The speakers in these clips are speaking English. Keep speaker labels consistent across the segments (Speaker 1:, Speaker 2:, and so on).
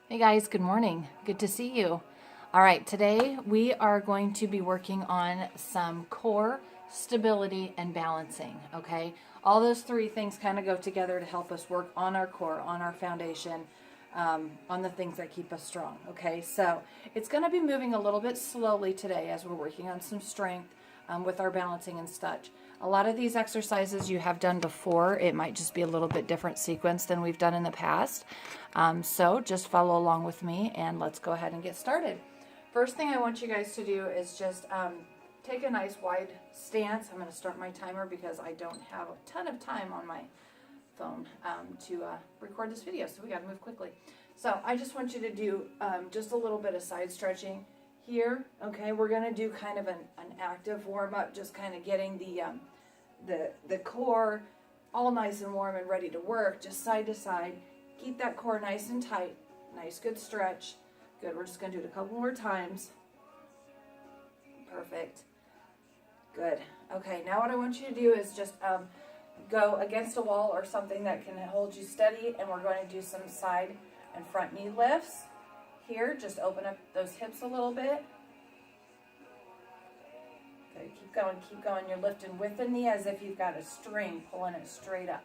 Speaker 1: Hey guys, good morning. Good to see you. All right, today we are going to be working on some core stability and balancing, okay? All those three things kind of go together to help us work on our core, on our foundation, on the things that keep us strong, okay? So it's going to be moving a little bit slowly today as we're working on some strength with our balancing and such. A lot of these exercises you have done before. It might just be a little bit different sequence than we've done in the past. So just follow along with me and let's go ahead and get started. First thing I want you guys to do is just take a nice wide stance. I'm going to start my timer because I don't have a ton of time on my phone to record this video, so we got to move quickly. So I just want you to do just a little bit of side stretching here. Okay, we're going to do kind of an active warm-up, just kind of getting the core all nice and warm and ready to work, just side to side. Keep that core nice and tight. Nice, good stretch. Good, we're just going to do it a couple more times. Perfect. Good. Okay, now what I want you to do is just go against a wall or something that can hold you steady, and we're going to do some side and front knee lifts. Here, just open up those hips a little bit. Good, keep going, keep going. You're lifting with the knee as if you've got a string, pulling it straight up.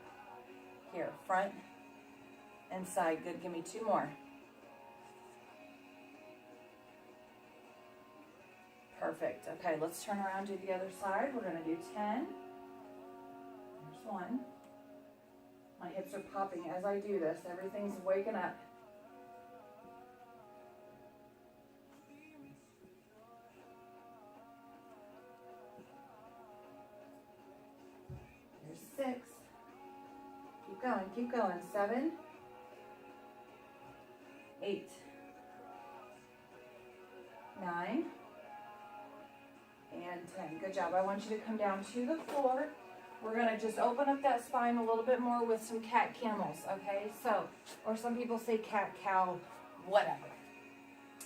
Speaker 1: Here, front and side. Good, give me two more. Perfect. Okay, let's turn around to the other side. We're going to do 10. There's one. My hips are popping as I do this. Everything's waking up. There's 6. Keep going, keep going. 7, 8, 9, and 10. Good job. I want you to come down to the floor. We're going to just open up that spine a little bit more with some cat camels, okay? So, or some people say cat cow, whatever.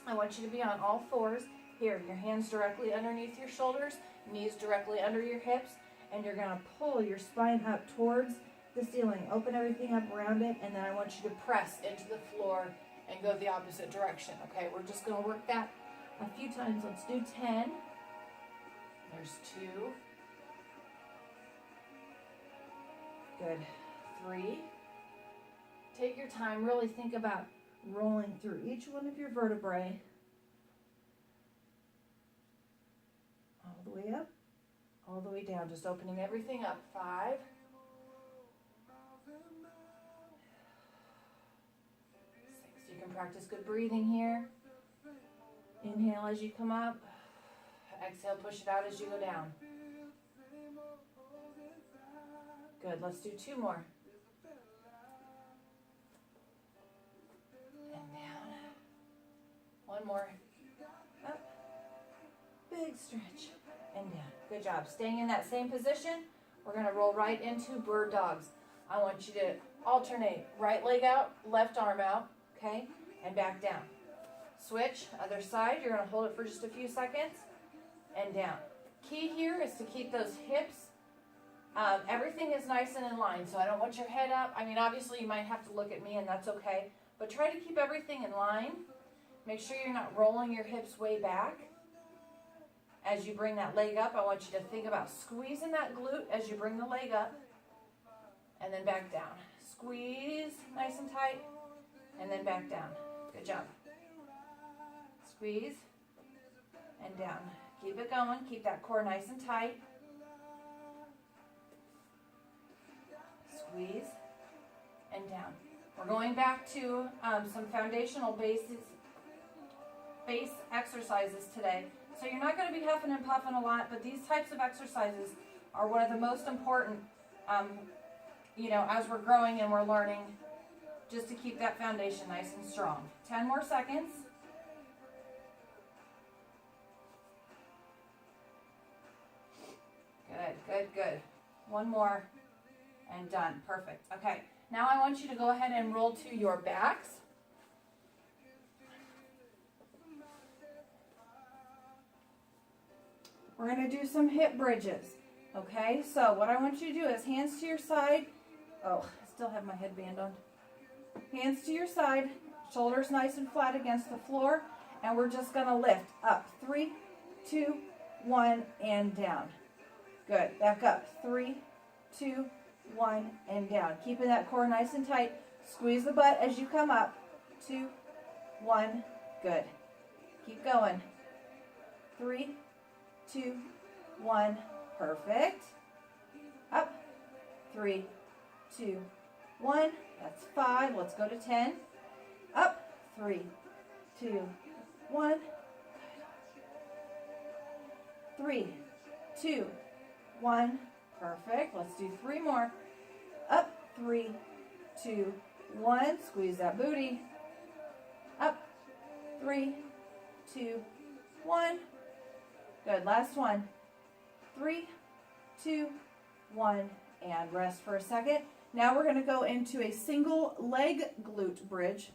Speaker 1: I want you to be on all fours. Here, your hands directly underneath your shoulders, knees directly under your hips, and you're going to pull your spine up towards the ceiling. Open everything up around it, and then I want you to press into the floor and go the opposite direction, okay? We're just going to work that a few times. Let's do 10. There's 2. Good. 3. Take your time. Really think about rolling through each one of your vertebrae. All the way up, all the way down. Just opening everything up. 5. 6. You can practice good breathing here. Inhale as you come up. Exhale, push it out as you go down. Good, let's do 2 more. And down. 1 more. Up. Big stretch. And down. Good job. Staying in that same position, we're going to roll right into bird dogs. I want you to alternate. Right leg out, left arm out, okay? And back down. Switch, other side. You're going to hold it for just a few seconds. And down. Key here is to keep those hips. Everything is nice and in line, so I don't want your head up. I mean, obviously you might have to look at me, and that's okay. But try to keep everything in line. Make sure you're not rolling your hips way back. As you bring that leg up, I want you to think about squeezing that glute as you bring the leg up. And then back down. Squeeze nice and tight. And then back down. Good job. Squeeze. And down. Keep it going. Keep that core nice and tight. Squeeze and down. We're going back to some foundational base exercises today. So you're not going to be huffing and puffing a lot, but these types of exercises are one of the most important, as we're growing and we're learning, just to keep that foundation nice and strong. 10 more seconds. Good, good, good. 1 more and done. Perfect. Okay, now I want you to go ahead and roll to your backs. We're going to do some hip bridges. Okay, so what I want you to do is hands to your side. Oh, I still have my headband on. Hands to your side, Shoulders nice and flat against the floor. And we're just going to lift up. 3, 2, 1, and down. Good. Back up. 3, 2, 1, and down. Keeping that core nice and tight. Squeeze the butt as you come up. 2, 1. Good. Keep going. 3, 2, 1. Perfect. Up. 3, 2, 1. That's 5. Let's go to 10. Up. 3, 2, 1. 3, 2, 1. Perfect. Let's do 3 more. Up. 3, 2, 1. Squeeze that booty. Up. 3, 2, 1. Good. Last one. 3, 2, 1. And rest for a second. Now we're going to go into a single leg glute bridge.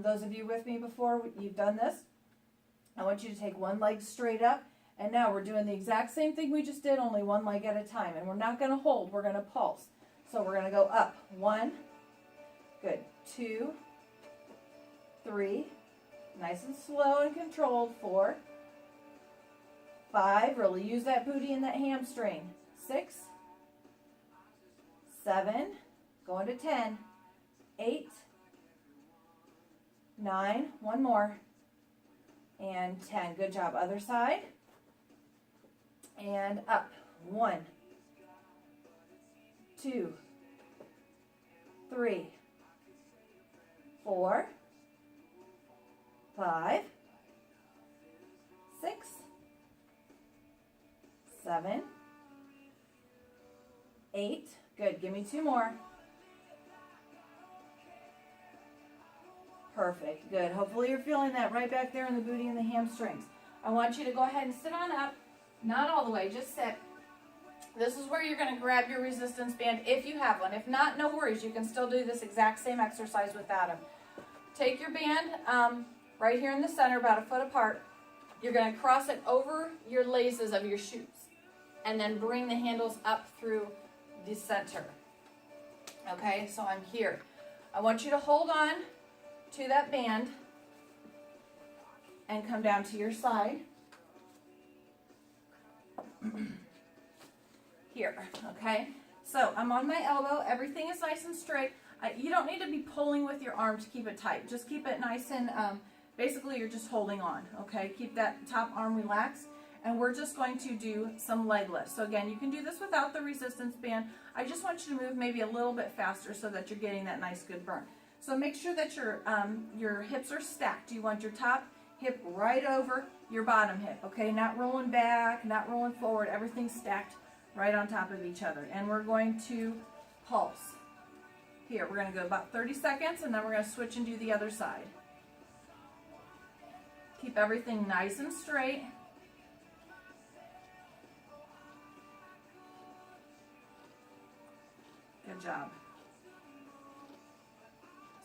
Speaker 1: Those of you with me before, you've done this. I want you to take one leg straight up. And now we're doing the exact same thing we just did, only one leg at a time. And we're not going to hold. We're going to pulse. So we're going to go up. 1. Good. 2. 3. Nice and slow and controlled. 4. 5. Really use that booty and that hamstring. 6. 7. Going to 10. 8. 9. One more. And 10. Good job. Other side. And up. 1. 2. 3. 4. 5. 6. 7. 8. Good. Give me 2 more. Perfect. Good. Hopefully you're feeling that right back there in the booty and the hamstrings. I want you to go ahead and sit on up. Not all the way. Just sit. This is where you're going to grab your resistance band if you have one. If not, no worries. You can still do this exact same exercise without them. Take your band right here in the center, about a foot apart. You're going to cross it over your laces of your shoes. And then bring the handles up through the center. Okay, so I'm here. I want you to hold on to that band and come down to your side. Here, okay? So I'm on my elbow. Everything is nice and straight. You don't need to be pulling with your arm to keep it tight. Just keep it nice and, basically you're just holding on, okay? Keep that top arm relaxed. And we're just going to do some leg lifts. So again, you can do this without the resistance band. I just want you to move maybe a little bit faster so that you're getting that nice good burn. So make sure that your hips are stacked. You want your top hip right over your bottom hip, okay? Not rolling back, not rolling forward. Everything's stacked right on top of each other. And we're going to pulse. Here, we're going to go about 30 seconds, and then we're going to switch and do the other side. Keep everything nice and straight. Good job.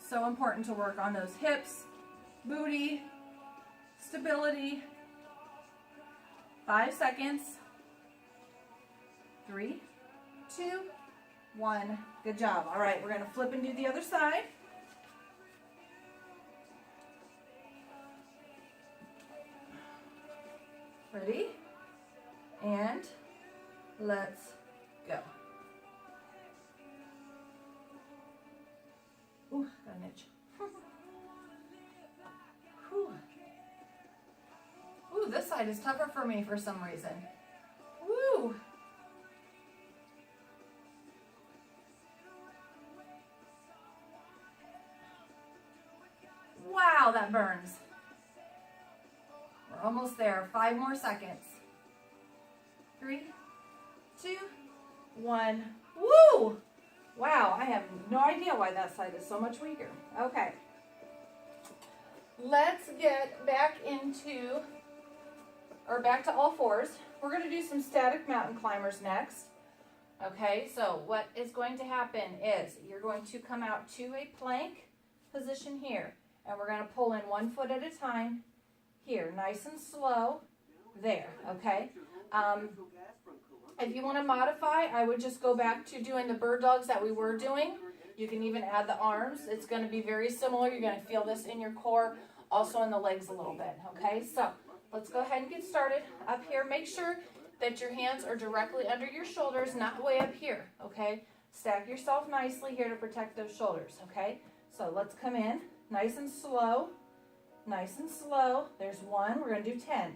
Speaker 1: So important to work on those hips, booty, stability. 5 seconds. 3, 2, 1. Good job. All right, we're going to flip and do the other side. Ready? And let's go. Ooh, got an itch. Ooh, this side is tougher for me for some reason. Woo! Wow, that burns. We're almost there. 5 more seconds. 3, 2, 1. Woo! Wow, I have no idea why that side is so much weaker. Okay. Let's get back back to all fours. We're going to do some static mountain climbers next. Okay, so what is going to happen is you're going to come out to a plank position here. And we're going to pull in 1 foot at a time. Here, nice and slow. There, okay? If you want to modify, I would just go back to doing the bird dogs that we were doing. You can even add the arms. It's going to be very similar. You're going to feel this in your core, also in the legs a little bit, okay? So let's go ahead and get started. Up here, make sure that your hands are directly under your shoulders, not way up here, okay? Stack yourself nicely here to protect those shoulders, okay? So let's come in nice and slow, nice and slow. There's 1, we're going to do 10.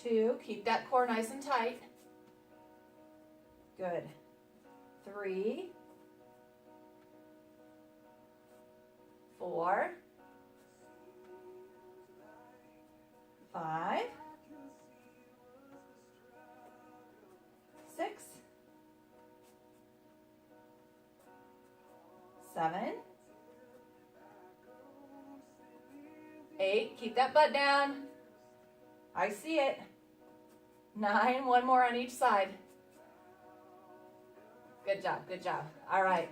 Speaker 1: 2, keep that core nice and tight. Good. 3, 4, 5, 6, 7, 8, keep that butt down. I see it. 9, 1 more on each side. Good job, good job. All right.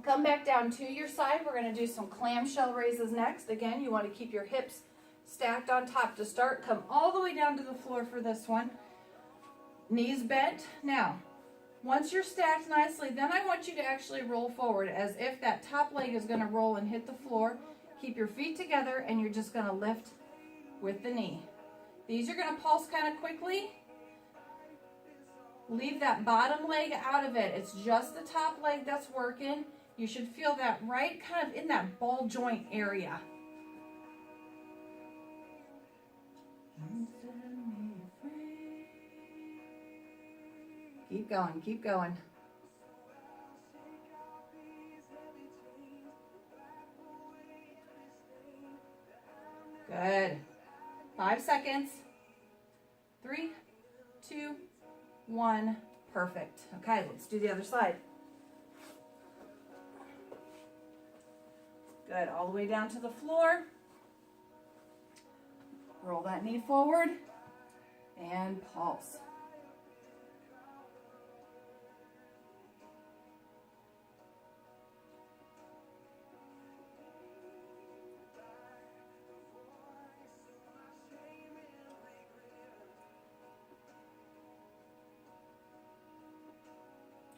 Speaker 1: Come back down to your side. We're going to do some clamshell raises next. Again, you want to keep your hips stacked on top to start. Come all the way down to the floor for this one. Knees bent. Now, once you're stacked nicely, then I want you to actually roll forward as if that top leg is going to roll and hit the floor. Keep your feet together and you're just going to lift with the knee. These are going to pulse kind of quickly. Leave that bottom leg out of it. It's just the top leg that's working. You should feel that right kind of in that ball joint area. Keep going, keep going. Good. 5 seconds. 3, 2, 1. Perfect. Okay, let's do the other side. Good. All the way down to the floor. Roll that knee forward and pulse.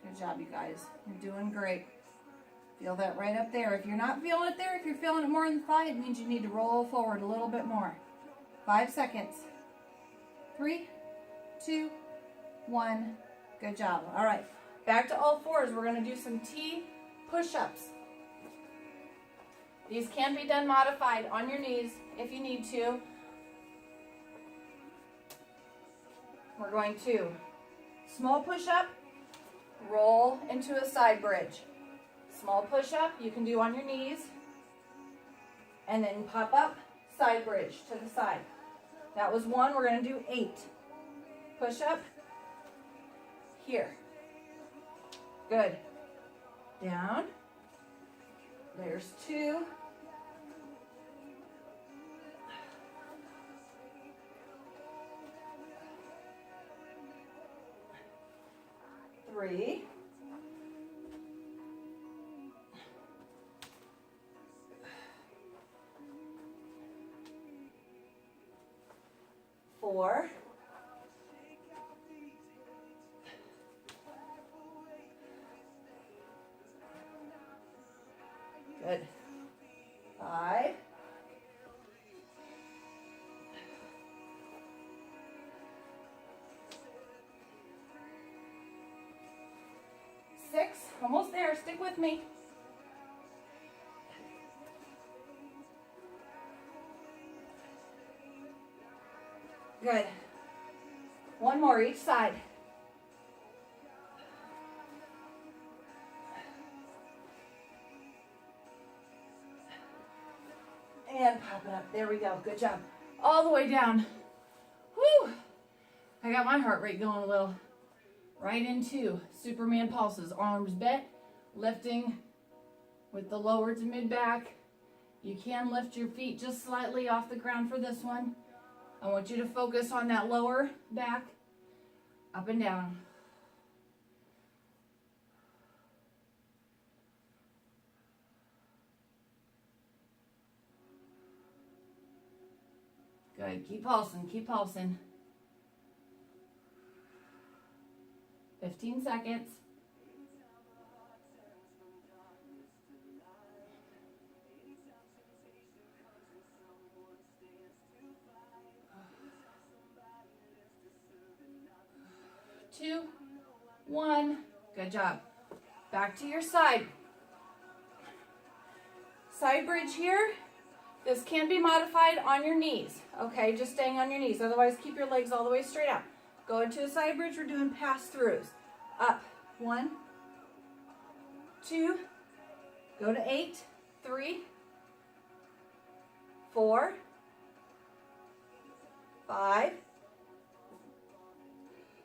Speaker 1: Good job, you guys. You're doing great. Feel that right up there. If you're not feeling it there, if you're feeling it more in the thigh, it means you need to roll forward a little bit more. 5 seconds. 3, 2, 1. Good job. All right. Back to all fours. We're going to do some T push-ups. These can be done modified on your knees if you need to. We're going to small push-up, roll into a side bridge. Small push-up you can do on your knees, and then pop up, side bridge to the side. That was 1. We're going to do 8. Push-up here. Good. Down. There's 2. 3. 4. 5. 6. Almost there. Stick with me. Good. 1 more each side. And pop it up. There we go. Good job. All the way down. Whew. I got my heart rate going a little. Right into Superman pulses. Arms bent, lifting with the lower to mid back. You can lift your feet just slightly off the ground for this one. I want you to focus on that lower back, up and down. Good. Keep pulsing. Keep pulsing. 15 seconds. 1. Good job. Back to your side. Side bridge here. This can be modified on your knees, okay? Just staying on your knees. Otherwise, keep your legs all the way straight out. Go into a side bridge. We're doing pass-throughs. Up. 1, 2. Go to 8. 3, 4, 5,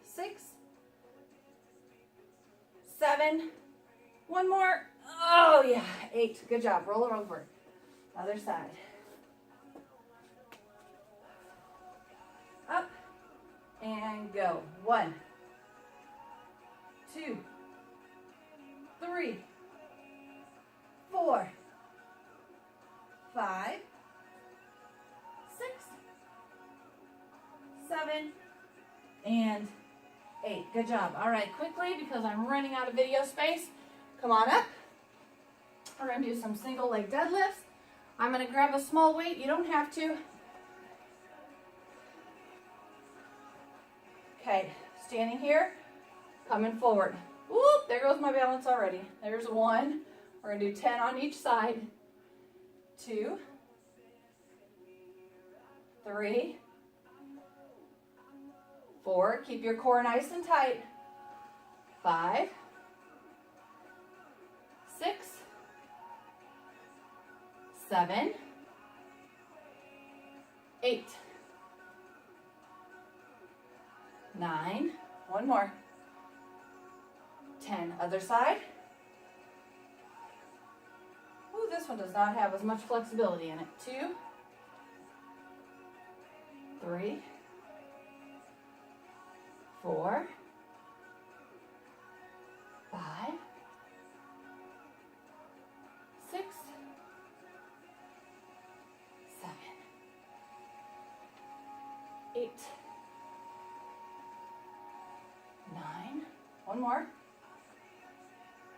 Speaker 1: 6, 7. One more. Oh, yeah. 8. Good job. Roll it over. Other side. Up and go. 1, 2, 3, 4, 5, 6, 7, and 8. Good job. All right, quickly, because I'm running out of video space, come on up. We're going to do some single leg deadlifts. I'm going to grab a small weight. You don't have to. Okay, standing here, coming forward. Whoop, there goes my balance already. There's 1. We're going to do 10 on each side. 2, 3, 4. Keep your core nice and tight. 5, 6, 7, 8, 9. One more. 10. Other side. Ooh, this one does not have as much flexibility in it. 2, 3, 4, 5, 6, 7, 8, 9. One more.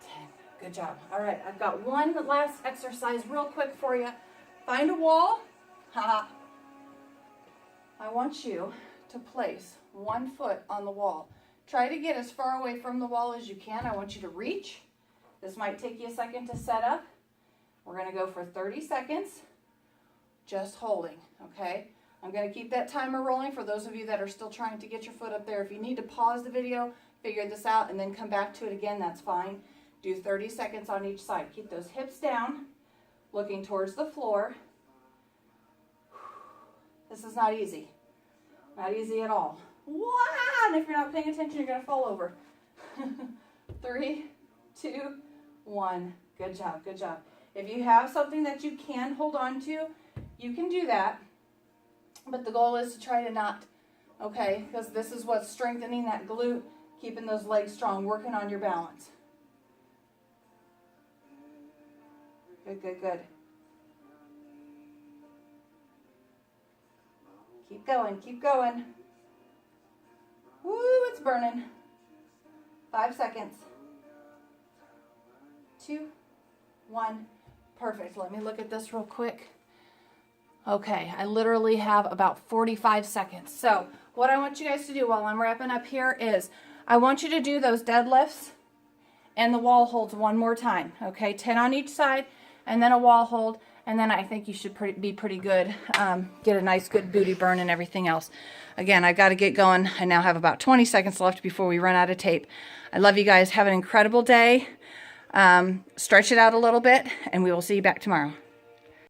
Speaker 1: 10. Good job. All right, I've got one last exercise real quick for you. Find a wall. I want you to place 1 foot on the wall. Try to get as far away from the wall as you can. I want you to reach. This might take you a second to set up. We're going to go for 30 seconds, just holding, okay? I'm going to keep that timer rolling for those of you that are still trying to get your foot up there. If you need to pause the video, figure this out, and then come back to it again, that's fine. Do 30 seconds on each side. Keep those hips down, looking towards the floor. This is not easy. Not easy at all. Wow! And if you're not paying attention, you're going to fall over. 3, 2, 1. Good job, good job. If you have something that you can hold on to, you can do that. But the goal is to try to not, okay? Because this is what's strengthening that glute, keeping those legs strong, working on your balance. Good, good, good. Keep going, keep going. Woo, it's burning. 5 seconds. 2, 1. Perfect. Let me look at this real quick. Okay, I literally have about 45 seconds. So what I want you guys to do while I'm wrapping up here is I want you to do those deadlifts and the wall holds one more time. Okay, 10 on each side and then a wall hold. And then I think you should be pretty good. Get a nice good booty burn and everything else. Again, I got to get going. I now have about 20 seconds left before we run out of tape. I love you guys. Have an incredible day. Stretch it out a little bit, and we will see you back tomorrow.